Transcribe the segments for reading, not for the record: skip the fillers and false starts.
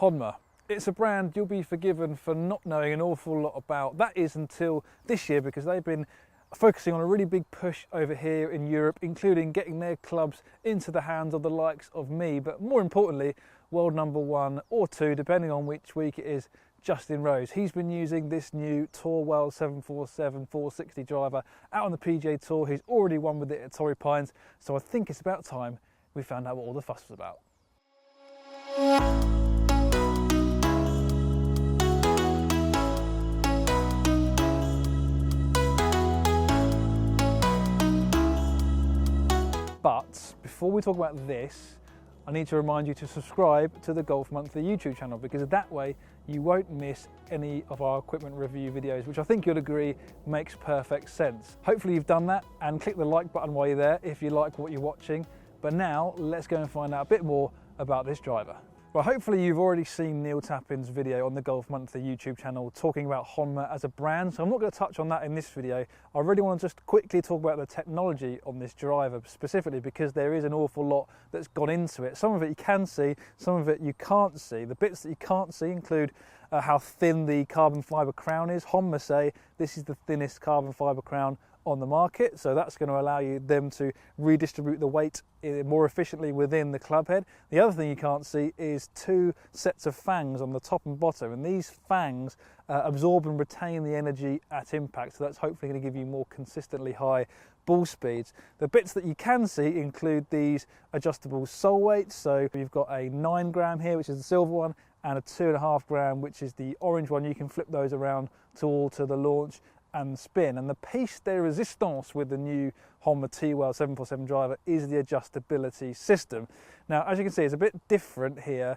Honma. It's a brand you'll be forgiven for not knowing an awful lot about. That is until this year, because they've been focusing on a really big push over here in Europe, including getting their clubs into the hands of the likes of me, but more importantly, world number 1 or 2, depending on which week it is, Justin Rose. He's been using this new TWorld 747 460 driver out on the PGA Tour. He's already won with it at Torrey Pines, so I think it's about time we found out what all the fuss was about. But before we talk about this, I need to remind you to subscribe to the Golf Monthly YouTube channel, because that way you won't miss any of our equipment review videos, which I think you'll agree makes perfect sense. Hopefully you've done that, and click the like button while you're there if you like what you're watching. But now let's go and find out a bit more about this driver. Well, hopefully you've already seen Neil Tappin's video on the Golf Monthly YouTube channel talking about Honma as a brand, so I'm not going to touch on that in this video. I really want to just quickly talk about the technology on this driver specifically, because there is an awful lot that's gone into it. Some of it you can see, some of it you can't see. The bits that you can't see include how thin the carbon fibre crown is. Honma say this is the thinnest carbon fibre crown on the market, so that's going to allow them to redistribute the weight more efficiently within the club head. The other thing you can't see is 2 sets of fangs on the top and bottom, and these fangs absorb and retain the energy at impact, so that's hopefully going to give you more consistently high ball speeds. The bits that you can see include these adjustable sole weights, so you've got a 9 gram here, which is the silver one, and a 2.5 gram, which is the orange one. You can flip those around to alter the launch and spin. And the piece de resistance with the new Honma TWorld 747 driver is the adjustability system. Now, as you can see, it's a bit different here.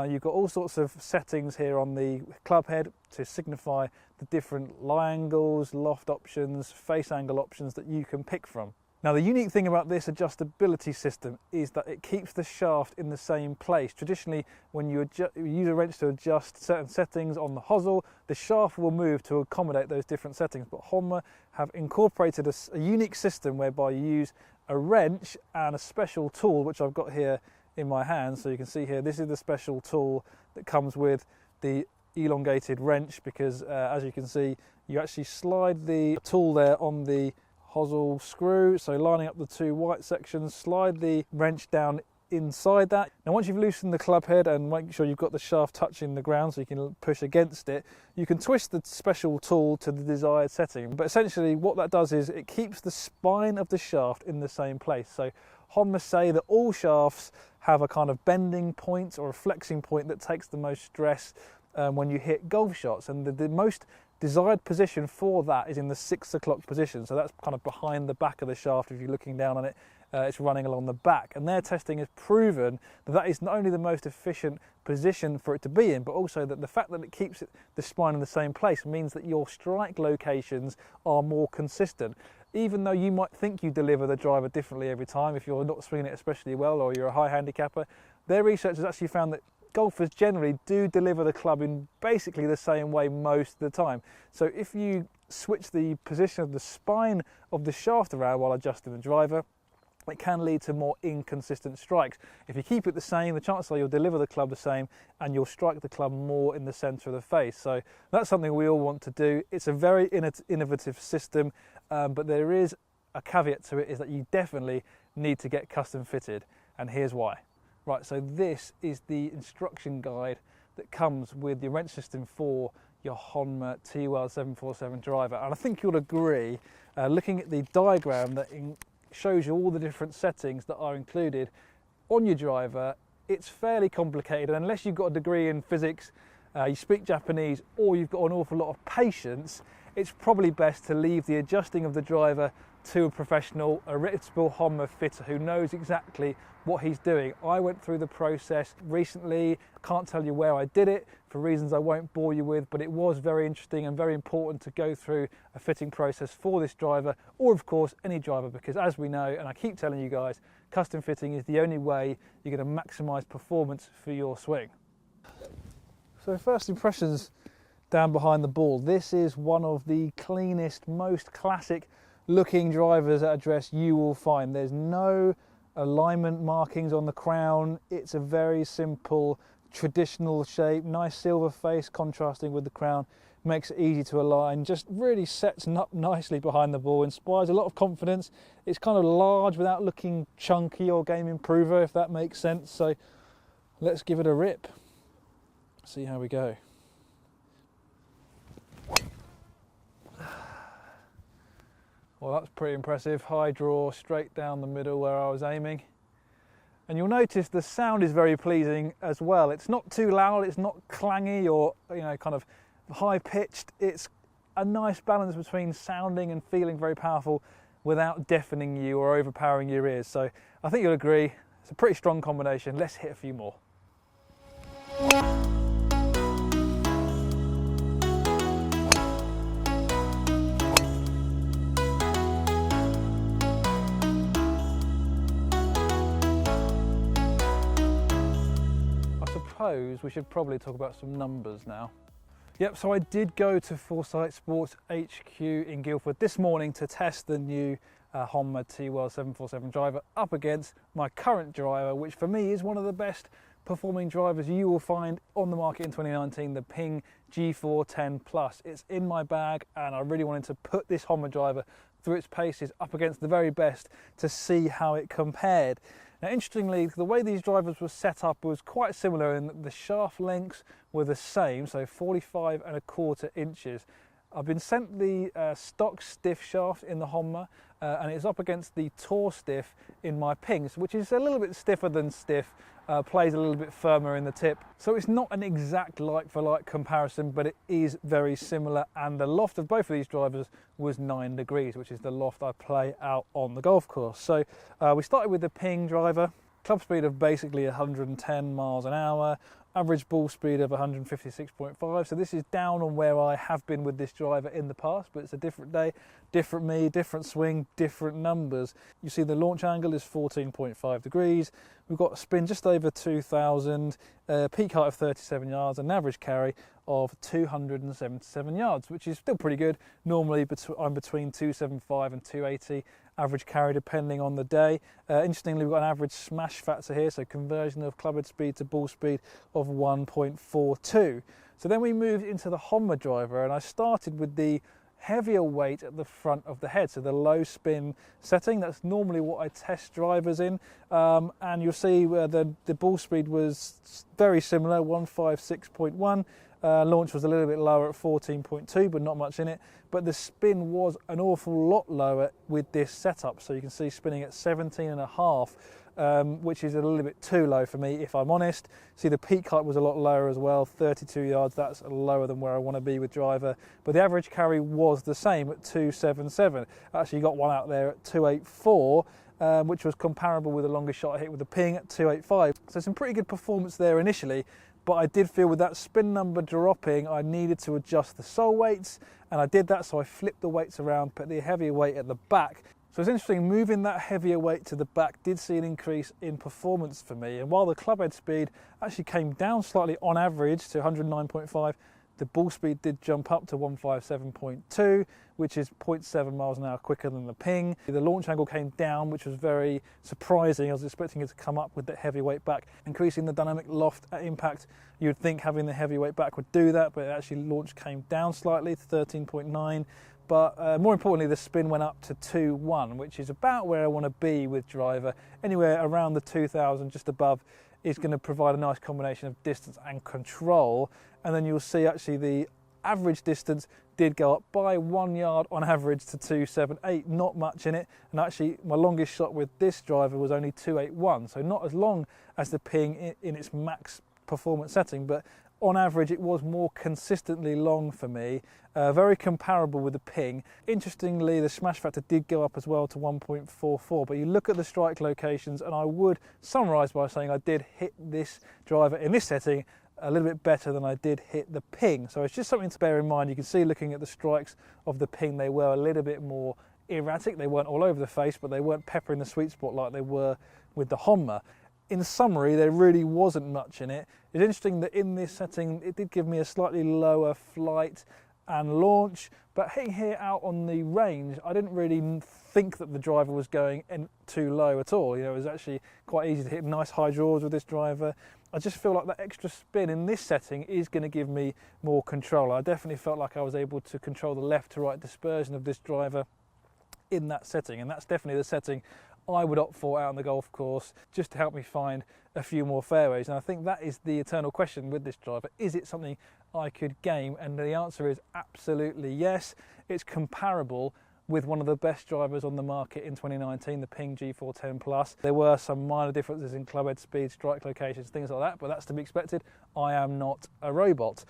You've got all sorts of settings here on the club head to signify the different lie angles, loft options, face angle options that you can pick from. Now, the unique thing about this adjustability system is that it keeps the shaft in the same place. Traditionally, when you use a wrench to adjust certain settings on the hosel, the shaft will move to accommodate those different settings. But Honma have incorporated a unique system whereby you use a wrench and a special tool, which I've got here in my hand. So you can see here, this is the special tool that comes with the elongated wrench, because as you can see, you actually slide the tool there on the hosel screw, so lining up the 2 white sections, slide the wrench down inside that. Now, once you've loosened the club head and make sure you've got the shaft touching the ground so you can push against it, you can twist the special tool to the desired setting. But essentially what that does is it keeps the spine of the shaft in the same place. So Honma say that all shafts have a kind of bending point or a flexing point that takes the most stress when you hit golf shots, and the most desired position for that is in the 6 o'clock position. So that's kind of behind the back of the shaft. If you're looking down on it, it's running along the back, and their testing has proven that that is not only the most efficient position for it to be in, but also that the fact that it keeps the spine in the same place means that your strike locations are more consistent. Even though you might think you deliver the driver differently every time, if you're not swinging it especially well or you're a high handicapper, their research has actually found that golfers generally do deliver the club in basically the same way most of the time. So if you switch the position of the spine of the shaft around while adjusting the driver, it can lead to more inconsistent strikes. If you keep it the same, the chances are you'll deliver the club the same and you'll strike the club more in the centre of the face. So that's something we all want to do. It's a very innovative system, but there is a caveat to it, is that you definitely need to get custom fitted, and here's why. Right, so this is the instruction guide that comes with the wrench system for your Honma TWorld 747 driver, and I think you'll agree, looking at the diagram that shows you all the different settings that are included on your driver, it's fairly complicated, and unless you've got a degree in physics, you speak Japanese, or you've got an awful lot of patience, it's probably best to leave the adjusting of the driver to a professional, a reputable Honma fitter who knows exactly what he's doing. I went through the process recently. I can't tell you where I did it for reasons I won't bore you with, but it was very interesting and very important to go through a fitting process for this driver, or of course any driver, because as we know, and I keep telling you guys, custom fitting is the only way you're going to maximise performance for your swing. So first impressions down behind the ball. This is one of the cleanest, most classic looking drivers at address you will find. There's no alignment markings on the crown. It's a very simple traditional shape, nice silver face contrasting with the crown, makes it easy to align, just really sets up nicely behind the ball, inspires a lot of confidence. It's kind of large without looking chunky or game improver, if that makes sense. So let's give it a rip, see how we go. Well, that's pretty impressive. High draw, straight down the middle where I was aiming. And you'll notice the sound is very pleasing as well. It's not too loud, it's not clangy or, you know, kind of high pitched. It's a nice balance between sounding and feeling very powerful without deafening you or overpowering your ears. So I think you'll agree, it's a pretty strong combination. Let's hit a few more. I suppose we should probably talk about some numbers now. Yep, so I did go to Foresight Sports HQ in Guildford this morning to test the new Honma TWorld 747 driver up against my current driver, which for me is one of the best performing drivers you will find on the market in 2019, the Ping G410 Plus. It's in my bag and I really wanted to put this Honma driver through its paces up against the very best to see how it compared. Now, interestingly, the way these drivers were set up was quite similar in that the shaft lengths were the same, so 45¼ inches. I've been sent the stock stiff shaft in the Honma, and it's up against the Tour stiff in my Pings, which is a little bit stiffer than stiff, plays a little bit firmer in the tip. So it's not an exact like-for-like comparison, but it is very similar, and the loft of both of these drivers was 9 degrees, which is the loft I play out on the golf course. So we started with the Ping driver, club speed of basically 110 miles an hour, average ball speed of 156.5. So this is down on where I have been with this driver in the past, but it's a different day, different me, different swing, different numbers. You see the launch angle is 14.5 degrees. We've got a spin just over 2,000, peak height of 37 yards, an average carry of 277 yards, which is still pretty good. Normally I'm between 275 and 280 average carry depending on the day. Interestingly, we've got an average smash factor here, so conversion of clubhead speed to ball speed of 1.42. So then we moved into the Honma driver, and I started with the heavier weight at the front of the head, so the low spin setting. That's normally what I test drivers in, and you'll see where the ball speed was very similar, 156.1. Launch was a little bit lower at 14.2, but not much in it. But the spin was an awful lot lower with this setup. So you can see spinning at 17.5, which is a little bit too low for me, if I'm honest. See, the peak height was a lot lower as well, 32 yards. That's lower than where I want to be with driver. But the average carry was the same at 277. Actually got one out there at 284. Which was comparable with the longest shot I hit with the Ping at 285. So some pretty good performance there initially, but I did feel with that spin number dropping, I needed to adjust the sole weights, and I did that, so I flipped the weights around, put the heavier weight at the back. So it's interesting, moving that heavier weight to the back did see an increase in performance for me, and while the clubhead speed actually came down slightly on average to 109.5, the ball speed did jump up to 157.2, which is 0.7 miles an hour quicker than the Ping. The launch angle came down, which was very surprising. I was expecting it to come up with that heavyweight back, increasing the dynamic loft at impact. You would think having the heavyweight back would do that, but actually launch came down slightly to 13.9. But more importantly, the spin went up to 2.1, which is about where I want to be with driver. Anywhere around the 2,000, just above, is going to provide a nice combination of distance and control. And then you'll see actually the average distance did go up by 1 yard on average to 278, not much in it. And actually my longest shot with this driver was only 281, so not as long as the Ping in its max performance setting, but on average it was more consistently long for me, very comparable with the Ping. Interestingly, the smash factor did go up as well to 1.44, but you look at the strike locations, and I would summarise by saying I did hit this driver in this setting a little bit better than I did hit the Ping. So it's just something to bear in mind. You can see looking at the strikes of the Ping, they were a little bit more erratic. They weren't all over the face, but they weren't peppering the sweet spot like they were with the Honma. In summary, there really wasn't much in it. It's interesting that in this setting, it did give me a slightly lower flight and launch, but hitting here out on the range, I didn't really think that the driver was going in too low at all. You know, it was actually quite easy to hit nice high draws with this driver. I just feel like that extra spin in this setting is going to give me more control. I definitely felt like I was able to control the left to right dispersion of this driver in that setting, and that's definitely the setting I would opt for out on the golf course, just to help me find a few more fairways. And I think that is the eternal question with this driver. Is it something I could game? And the answer is absolutely yes. It's comparable with one of the best drivers on the market in 2019, the Ping G410 Plus. There were some minor differences in clubhead speed, strike locations, things like that, but that's to be expected. I am not a robot.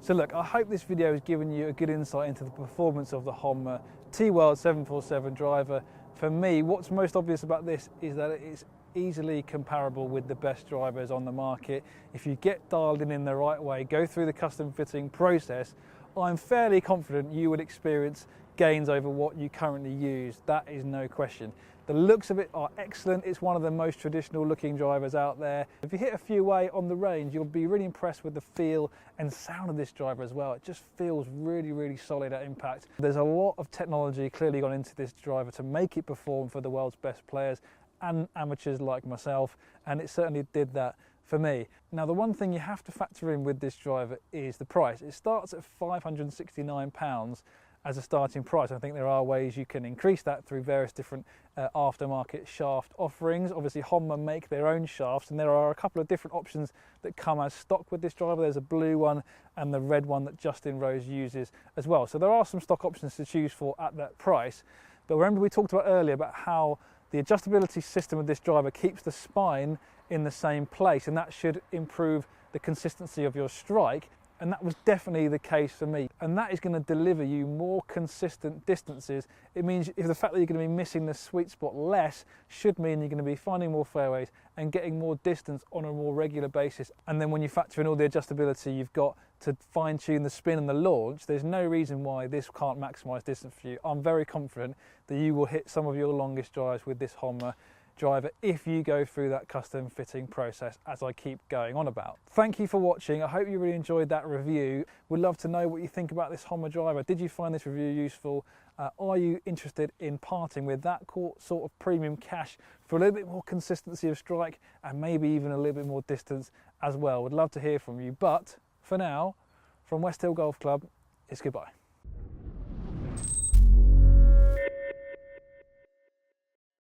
So look, I hope this video has given you a good insight into the performance of the Honma TWorld 747 driver. For me, what's most obvious about this is that it is easily comparable with the best drivers on the market. If you get dialed in the right way, go through the custom fitting process, I'm fairly confident you would experience gains over what you currently use. That is no question. The looks of it are excellent. It's one of the most traditional looking drivers out there. If you hit a few away on the range, you'll be really impressed with the feel and sound of this driver as well. It just feels really, really solid at impact. There's a lot of technology clearly gone into this driver to make it perform for the world's best players and amateurs like myself, and it certainly did that for me. Now, the one thing you have to factor in with this driver is the price. It starts at £569 as a starting price. I think there are ways you can increase that through various different aftermarket shaft offerings. Obviously, Honma make their own shafts, and there are a couple of different options that come as stock with this driver. There's a blue one and the red one that Justin Rose uses as well. So there are some stock options to choose for at that price. But remember, we talked about earlier about how the adjustability system of this driver keeps the spine in the same place, and that should improve the consistency of your strike. And that was definitely the case for me. And that is going to deliver you more consistent distances. It means if the fact that you're going to be missing the sweet spot less should mean you're going to be finding more fairways and getting more distance on a more regular basis. And then when you factor in all the adjustability you've got to fine tune the spin and the launch, there's no reason why this can't maximize distance for you. I'm very confident that you will hit some of your longest drives with this Honma driver if you go through that custom fitting process, as I keep going on about. Thank you for watching. I hope you really enjoyed that review. Would love to know what you think about this Honma driver. Did you find this review useful? Are you interested in parting with that sort of premium cash for a little bit more consistency of strike and maybe even a little bit more distance as well? Would love to hear from you. But for now, from West Hill Golf Club, it's goodbye.